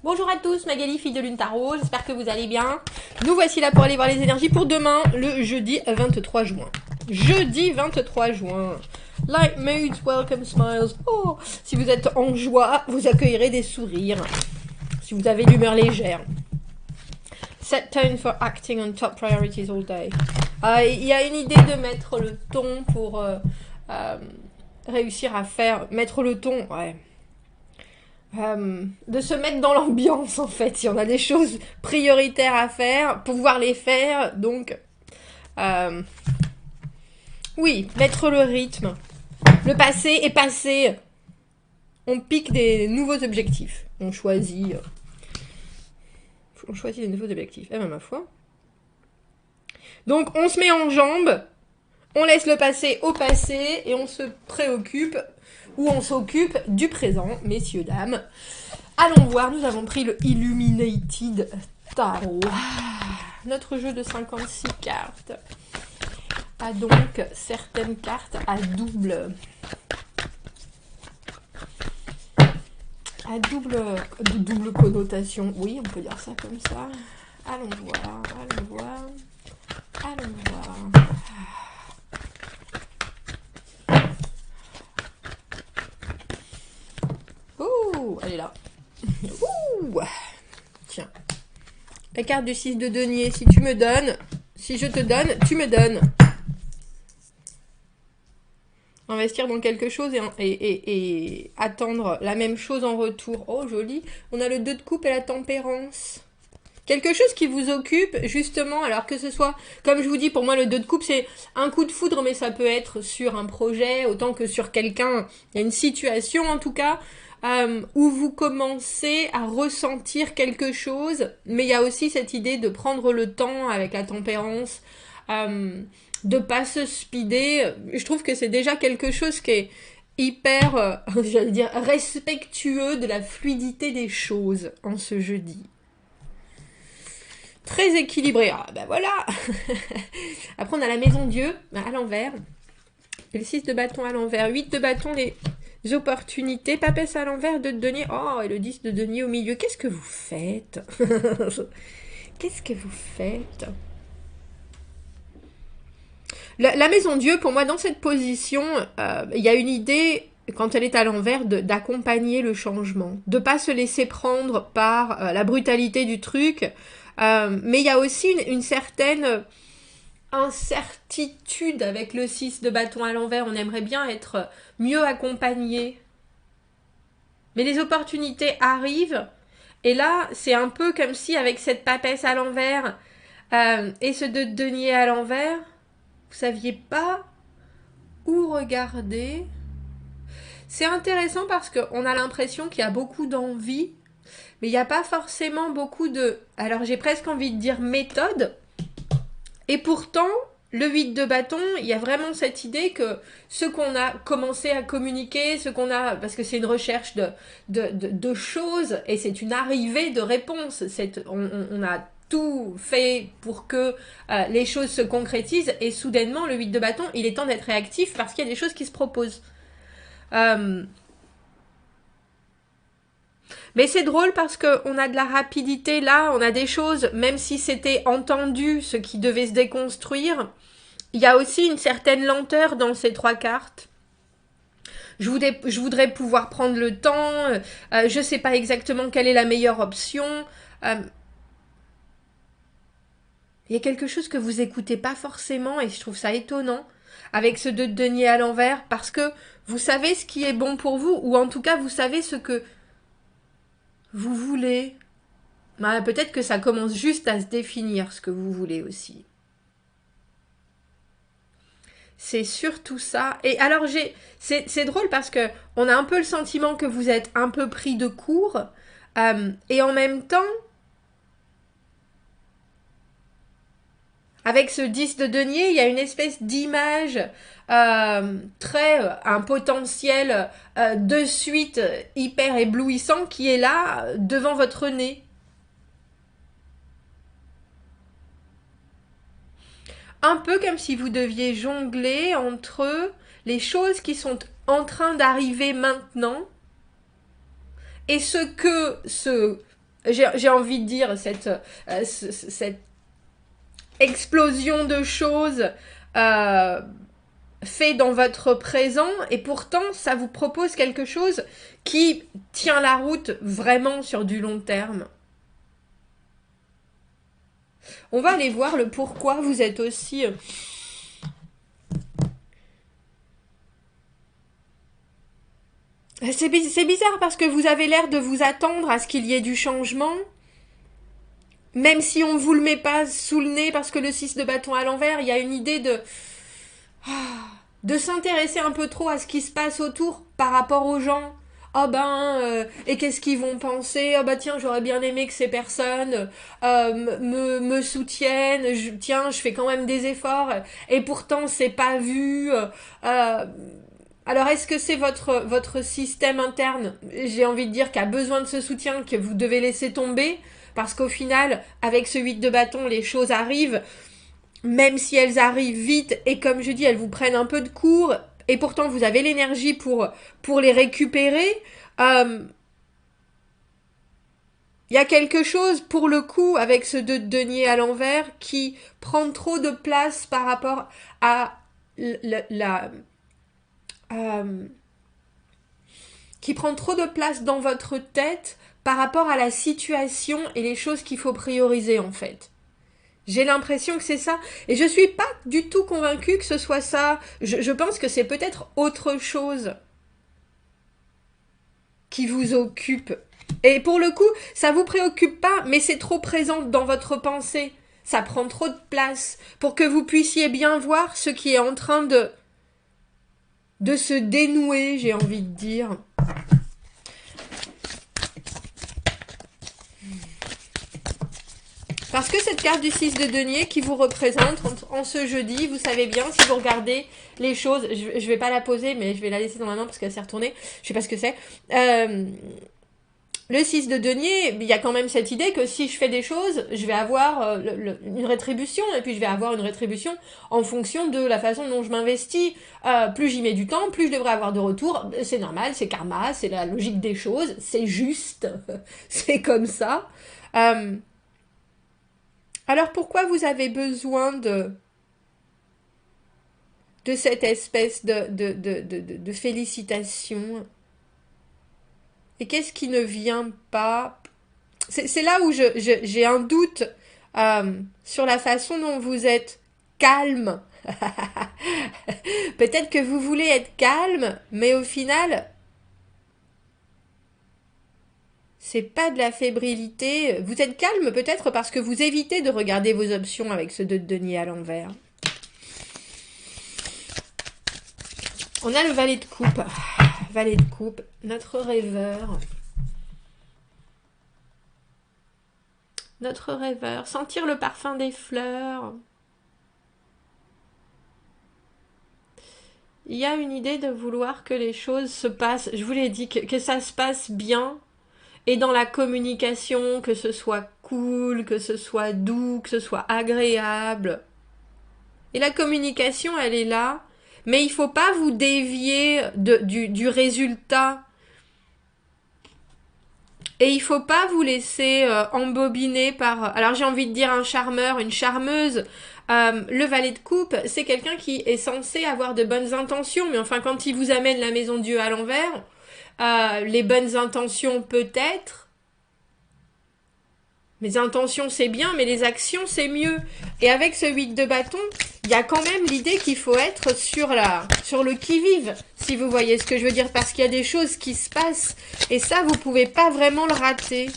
Bonjour à tous, Magali, fille de Lune Tarot, j'espère que vous allez bien. Nous voici là pour aller voir les énergies pour demain, le jeudi 23 juin. Jeudi 23 juin. Light moods, welcome smiles. Oh, si vous êtes en joie, vous accueillerez des sourires. Si vous avez l'humeur légère. Set tone for acting on top priorities all day. Il y a une idée de mettre le ton pour réussir à mettre le ton, ouais. De se mettre dans l'ambiance en fait. Il y en a des choses prioritaires à faire, pouvoir les faire, donc oui, mettre le rythme. Le passé est passé. On pique des nouveaux objectifs. On choisit des nouveaux objectifs. Eh ben ma foi. Donc on se met en jambes, on laisse le passé au passé et on se préoccupe ou on s'occupe du présent, messieurs, dames. Allons voir, nous avons pris le Illuminated Tarot. Notre jeu de 56 cartes a donc certaines cartes à double connotation. Oui, on peut dire ça comme ça. Allons voir, allons voir, allons voir. Oh, elle est là. Ouh. Tiens. La carte du 6 de denier. Si tu me donnes, si je te donne, tu me donnes. Investir dans quelque chose et attendre la même chose en retour. Oh, joli. On a le 2 de coupe et la tempérance. Quelque chose qui vous occupe, justement, alors que ce soit, comme je vous dis, pour moi, le 2 de coupe, c'est un coup de foudre, mais ça peut être sur un projet, autant que sur quelqu'un. Il y a une situation, en tout cas, où vous commencez à ressentir quelque chose, mais il y a aussi cette idée de prendre le temps avec la tempérance, de pas se speeder. Je trouve que c'est déjà quelque chose qui est hyper, j'allais dire, respectueux de la fluidité des choses en ce jeudi. Très équilibré. Ah ben voilà. Après on a la maison Dieu à l'envers. Et le 6 de bâton à l'envers. 8 de bâton, les opportunités. Papesse à l'envers, 2 de denier. Oh, et le 10 de denier au milieu. Qu'est-ce que vous faites? Qu'est-ce que vous faites? La maison Dieu, pour moi, dans cette position, il y a une idée, quand elle est à l'envers, d'accompagner le changement. De pas se laisser prendre par la brutalité du truc. Mais il y a aussi une certaine incertitude avec le 6 de bâton à l'envers. On aimerait bien être mieux accompagné. Mais les opportunités arrivent. Et là, c'est un peu comme si avec cette papesse à l'envers et ce 2 de denier à l'envers, vous saviez pas où regarder. C'est intéressant parce qu'on a l'impression qu'il y a beaucoup d'envie, mais il n'y a pas forcément beaucoup de... Alors j'ai presque envie de dire méthode. Et pourtant, le 8 de bâton, il y a vraiment cette idée que ce qu'on a commencé à communiquer, ce qu'on a... Parce que c'est une recherche de choses et c'est une arrivée de réponses. On a tout fait pour que les choses se concrétisent et soudainement, le 8 de bâton, il est temps d'être réactif parce qu'il y a des choses qui se proposent. Mais c'est drôle parce qu'on a de la rapidité là, on a des choses, même si c'était entendu ce qui devait se déconstruire, il y a aussi une certaine lenteur dans ces 3 cartes. Je voudrais pouvoir prendre le temps, je sais pas exactement quelle est la meilleure option. Il y a quelque chose que vous écoutez pas forcément et je trouve ça étonnant avec ce 2 de denier à l'envers parce que vous savez ce qui est bon pour vous ou en tout cas vous savez ce que vous voulez. Bah, peut-être que ça commence juste à se définir ce que vous voulez aussi. C'est surtout ça. Et alors c'est drôle parce que on a un peu le sentiment que vous êtes un peu pris de court et en même temps avec ce 10 de denier, il y a une espèce d'image un potentiel de suite hyper éblouissant qui est là devant votre nez. Un peu comme si vous deviez jongler entre les choses qui sont en train d'arriver maintenant et ce que ce j'ai envie de dire, cette explosion de choses fait dans votre présent, et pourtant ça vous propose quelque chose qui tient la route vraiment sur du long terme. On va aller voir le pourquoi vous êtes aussi... C'est bizarre parce que vous avez l'air de vous attendre à ce qu'il y ait du changement, même si on ne vous le met pas sous le nez, parce que le 6 de bâton à l'envers, il y a une idée de s'intéresser un peu trop à ce qui se passe autour par rapport aux gens. Et qu'est-ce qu'ils vont penser? Tiens, j'aurais bien aimé que ces personnes me soutiennent. Je fais quand même des efforts et pourtant c'est pas vu. Alors est-ce que c'est votre système interne, j'ai envie de dire, qui a besoin de ce soutien que vous devez laisser tomber? Parce qu'au final, avec ce 8 de bâton, les choses arrivent, même si elles arrivent vite, et comme je dis, elles vous prennent un peu de cours, et pourtant vous avez l'énergie pour les récupérer. Il y a quelque chose, pour le coup, avec ce 2 de denier à l'envers, qui prend trop de place par rapport à qui prend trop de place dans votre tête par rapport à la situation et les choses qu'il faut prioriser, en fait. J'ai l'impression que c'est ça. Et je suis pas du tout convaincue que ce soit ça. Je pense que c'est peut-être autre chose qui vous occupe. Et pour le coup, ça vous préoccupe pas, mais c'est trop présent dans votre pensée. Ça prend trop de place pour que vous puissiez bien voir ce qui est en train de se dénouer, j'ai envie de dire. Parce que cette carte du 6 de denier qui vous représente en ce jeudi, vous savez bien, si vous regardez les choses, je vais pas la poser, mais je vais la laisser dans ma main parce qu'elle s'est retournée, je sais pas ce que c'est. Le 6 de denier, il y a quand même cette idée que si je fais des choses, je vais avoir une rétribution, et puis je vais avoir une rétribution en fonction de la façon dont je m'investis. Plus j'y mets du temps, plus je devrais avoir de retour. C'est normal, c'est karma, c'est la logique des choses, c'est juste, c'est comme ça. Alors pourquoi vous avez besoin de cette espèce de félicitation? Et qu'est-ce qui ne vient pas? C'est là où j'ai un doute sur la façon dont vous êtes calme. Peut-être que vous voulez être calme, mais au final, c'est pas de la fébrilité. Vous êtes calme peut-être parce que vous évitez de regarder vos options avec ce 2 de denier à l'envers. On a le valet de coupe. Valet de coupe, notre rêveur. Notre rêveur. Sentir le parfum des fleurs. Il y a une idée de vouloir que les choses se passent. Je vous l'ai dit, que ça se passe bien. Et dans la communication, que ce soit cool, que ce soit doux, que ce soit agréable. Et la communication, elle est là. Mais il ne faut pas vous dévier du résultat. Et il ne faut pas vous laisser embobiner par... Alors j'ai envie de dire un charmeur, une charmeuse. Le valet de coupe, c'est quelqu'un qui est censé avoir de bonnes intentions. Mais enfin, quand il vous amène la maison de Dieu à l'envers, les bonnes intentions peut-être. Les intentions c'est bien, mais les actions c'est mieux. Et avec ce 8 de bâton, il y a quand même l'idée qu'il faut être sur le qui-vive, si vous voyez ce que je veux dire, parce qu'il y a des choses qui se passent, et ça, vous pouvez pas vraiment le rater.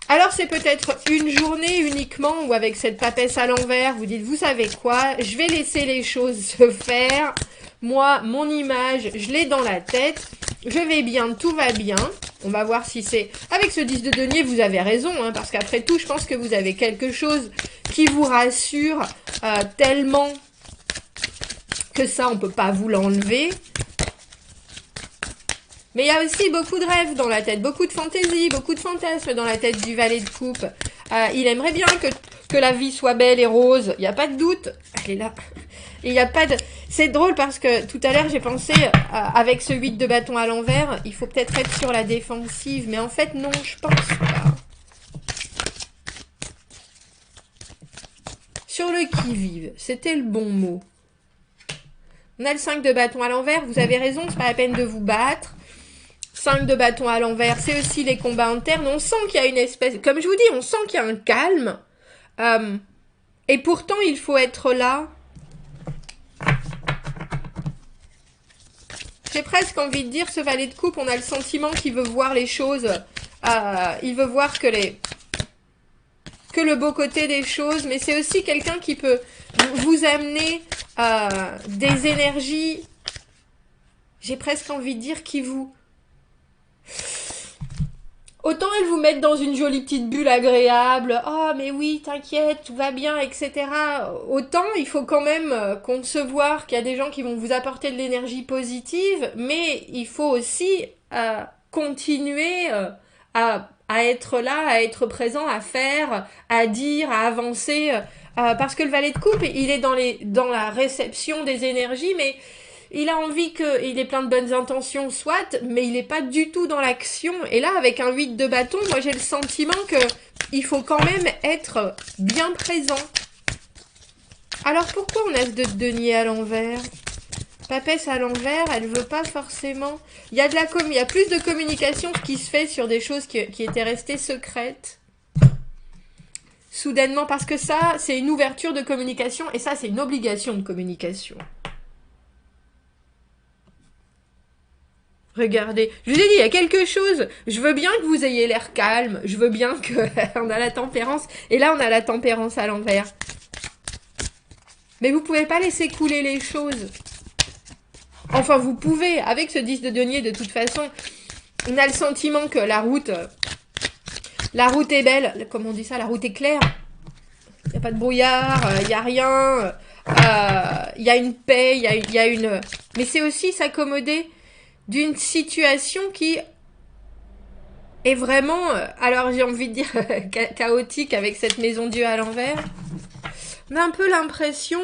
Alors, c'est peut-être une journée uniquement, où avec cette papesse à l'envers, vous dites, vous savez quoi, je vais laisser les choses se faire. Moi, mon image, je l'ai dans la tête, je vais bien, tout va bien. On va voir si c'est... Avec ce 10 de denier, vous avez raison, hein, parce qu'après tout, je pense que vous avez quelque chose qui vous rassure tellement que ça, on ne peut pas vous l'enlever. Mais il y a aussi beaucoup de rêves dans la tête, beaucoup de fantaisie, beaucoup de fantasmes dans la tête du valet de coupe. Il aimerait bien que la vie soit belle et rose, il n'y a pas de doute. Elle est là. Il n'y a pas C'est drôle parce que tout à l'heure j'ai pensé, avec ce 8 de bâton à l'envers, il faut peut-être être sur la défensive, mais en fait non, je pense pas. Sur le qui-vive, c'était le bon mot. On a le 5 de bâton à l'envers, vous avez raison, c'est pas la peine de vous battre. 5 de bâton à l'envers, c'est aussi les combats internes. On sent qu'il y a une espèce... Comme je vous dis, on sent qu'il y a un calme. Et pourtant, il faut être là. J'ai presque envie de dire, ce valet de coupe, on a le sentiment qu'il veut voir les choses. Il veut voir que le beau côté des choses. Mais c'est aussi quelqu'un qui peut vous amener des énergies... J'ai presque envie de dire qui vous... Autant elles vous mettent dans une jolie petite bulle agréable, oh mais oui, t'inquiète, tout va bien, etc. Autant il faut quand même concevoir qu'il y a des gens qui vont vous apporter de l'énergie positive, mais il faut aussi continuer à être là, à être présent, à faire, à dire, à avancer, parce que le valet de coupe, il est dans la réception des énergies, mais... Il a envie qu'il ait plein de bonnes intentions, soit, mais il n'est pas du tout dans l'action. Et là, avec un 8 de bâton, moi j'ai le sentiment qu'il faut quand même être bien présent. Alors pourquoi on a ce de denier à l'envers? Papesse à l'envers, elle veut pas forcément... Il y a plus de communication qui se fait sur des choses qui étaient restées secrètes. Soudainement, parce que ça, c'est une ouverture de communication, et ça, c'est une obligation de communication. Regardez, je vous ai dit, il y a quelque chose. Je veux bien que vous ayez l'air calme. Je veux bien qu'on a la tempérance. Et là, on a la tempérance à l'envers. Mais vous pouvez pas laisser couler les choses. Enfin, vous pouvez. Avec ce 10 de denier, de toute façon, on a le sentiment que la route est belle. Comment on dit ça? La route est claire. Il n'y a pas de brouillard, il n'y a rien. Il y a une paix, il y a une... Mais c'est aussi s'accommoder d'une situation qui est vraiment, alors j'ai envie de dire chaotique avec cette maison Dieu à l'envers. On a un peu l'impression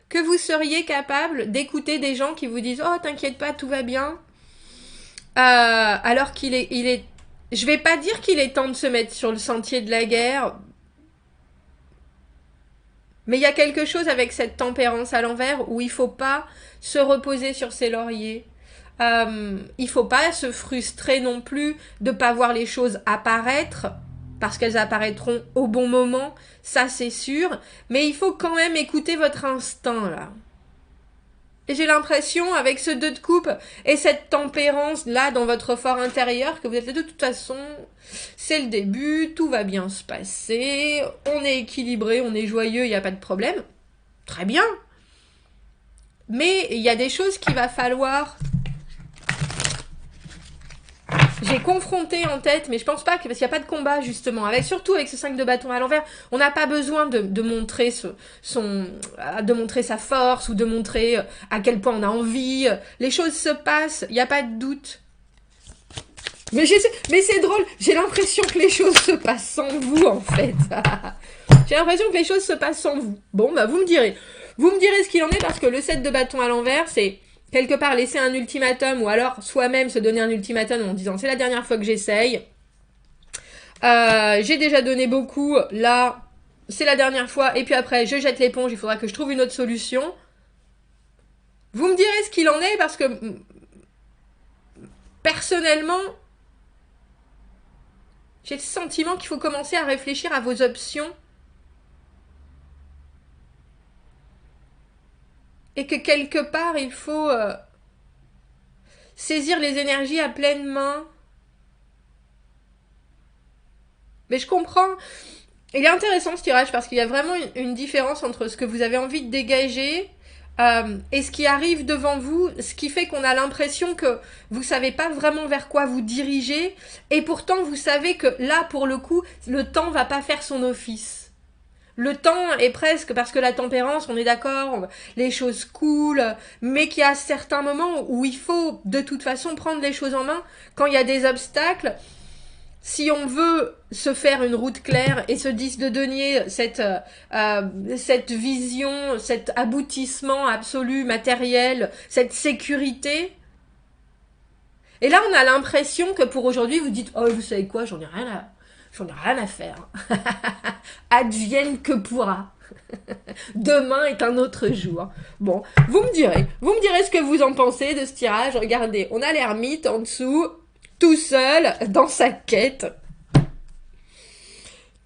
que vous seriez capable d'écouter des gens qui vous disent « Oh, t'inquiète pas, tout va bien ». Alors qu'il est... Je vais pas dire qu'il est temps de se mettre sur le sentier de la guerre, mais il y a quelque chose avec cette tempérance à l'envers où il faut pas se reposer sur ses lauriers. Il faut pas se frustrer non plus de pas voir les choses apparaître, parce qu'elles apparaîtront au bon moment, ça c'est sûr, mais il faut quand même écouter votre instinct là. Et j'ai l'impression, avec ce 2 de coupe et cette tempérance là dans votre fort intérieur, que vous êtes là de toute façon, c'est le début, tout va bien se passer, on est équilibré, on est joyeux, il n'y a pas de problème. Très bien. Mais il y a des choses qu'il va falloir... J'ai confronté en tête, mais je pense pas que, parce qu'il n'y a pas de combat justement, surtout avec ce 5 de bâton à l'envers, on n'a pas besoin de montrer de montrer sa force ou de montrer à quel point on a envie. Les choses se passent, il n'y a pas de doute. Mais c'est drôle, j'ai l'impression que les choses se passent sans vous en fait. J'ai l'impression que les choses se passent sans vous. Bon, bah vous me direz. Vous me direz ce qu'il en est, parce que le 7 de bâton à l'envers, c'est... quelque part laisser un ultimatum, ou alors soi-même se donner un ultimatum en disant c'est la dernière fois que j'essaye. J'ai déjà donné beaucoup, là c'est la dernière fois, et puis après je jette l'éponge, il faudra que je trouve une autre solution. Vous me direz ce qu'il en est, parce que personnellement, j'ai le sentiment qu'il faut commencer à réfléchir à vos options. Et que quelque part, il faut saisir les énergies à pleine main. Mais je comprends. Il est intéressant ce tirage parce qu'il y a vraiment une différence entre ce que vous avez envie de dégager et ce qui arrive devant vous, ce qui fait qu'on a l'impression que vous savez pas vraiment vers quoi vous dirigez, et pourtant vous savez que là, pour le coup, le temps va pas faire son office. Le temps est presque, parce que la tempérance, on est d'accord, les choses coulent, mais qu'il y a certains moments où il faut de toute façon prendre les choses en main. Quand il y a des obstacles, si on veut se faire une route claire et se de donner cette vision, cet aboutissement absolu, matériel, cette sécurité. Et là, on a l'impression que pour aujourd'hui, vous dites, oh, vous savez quoi, j'en ai rien à faire. Advienne que pourra. Demain est un autre jour. Bon, vous me direz ce que vous en pensez de ce tirage. Regardez, on a l'ermite en dessous, tout seul dans sa quête.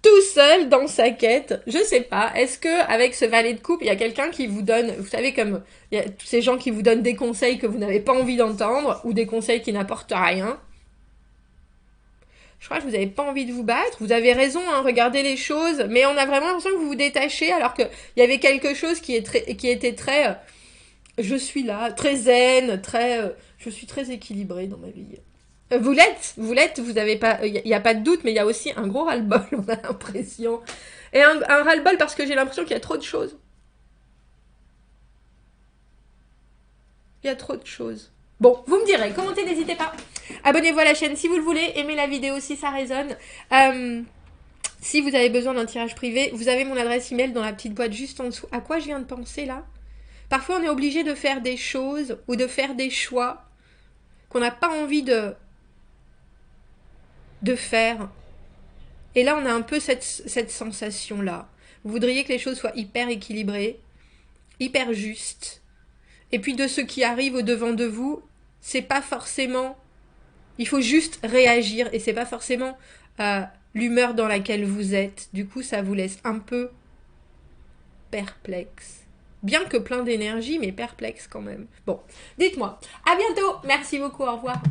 Tout seul dans sa quête. Je sais pas, est-ce que avec ce valet de coupe, il y a quelqu'un qui vous donne, vous savez, comme il y a tous ces gens qui vous donnent des conseils que vous n'avez pas envie d'entendre, ou des conseils qui n'apportent rien. Je crois que vous n'avez pas envie de vous battre. Vous avez raison, hein, regardez les choses, mais on a vraiment l'impression que vous vous détachez, alors qu'il y avait quelque chose qui était très, je suis là, très zen, je suis très équilibrée dans ma vie. Vous l'êtes, vous avez pas, il n'y a pas de doute, mais il y a aussi un gros ras-le-bol, on a l'impression. Et un ras-le-bol parce que j'ai l'impression qu'il y a trop de choses. Il y a trop de choses. Bon, vous me direz, commentez, n'hésitez pas. Abonnez-vous à la chaîne si vous le voulez, aimez la vidéo si ça résonne. Si vous avez besoin d'un tirage privé, vous avez mon adresse email dans la petite boîte juste en dessous. À quoi je viens de penser là? Parfois on est obligé de faire des choses ou de faire des choix qu'on n'a pas envie de faire. Et là on a un peu cette sensation là. Vous voudriez que les choses soient hyper équilibrées, hyper justes. Et puis de ce qui arrive au devant de vous, c'est pas forcément... Il faut juste réagir et c'est pas forcément l'humeur dans laquelle vous êtes. Du coup, ça vous laisse un peu perplexe. Bien que plein d'énergie, mais perplexe quand même. Bon, dites-moi. À bientôt. Merci beaucoup. Au revoir.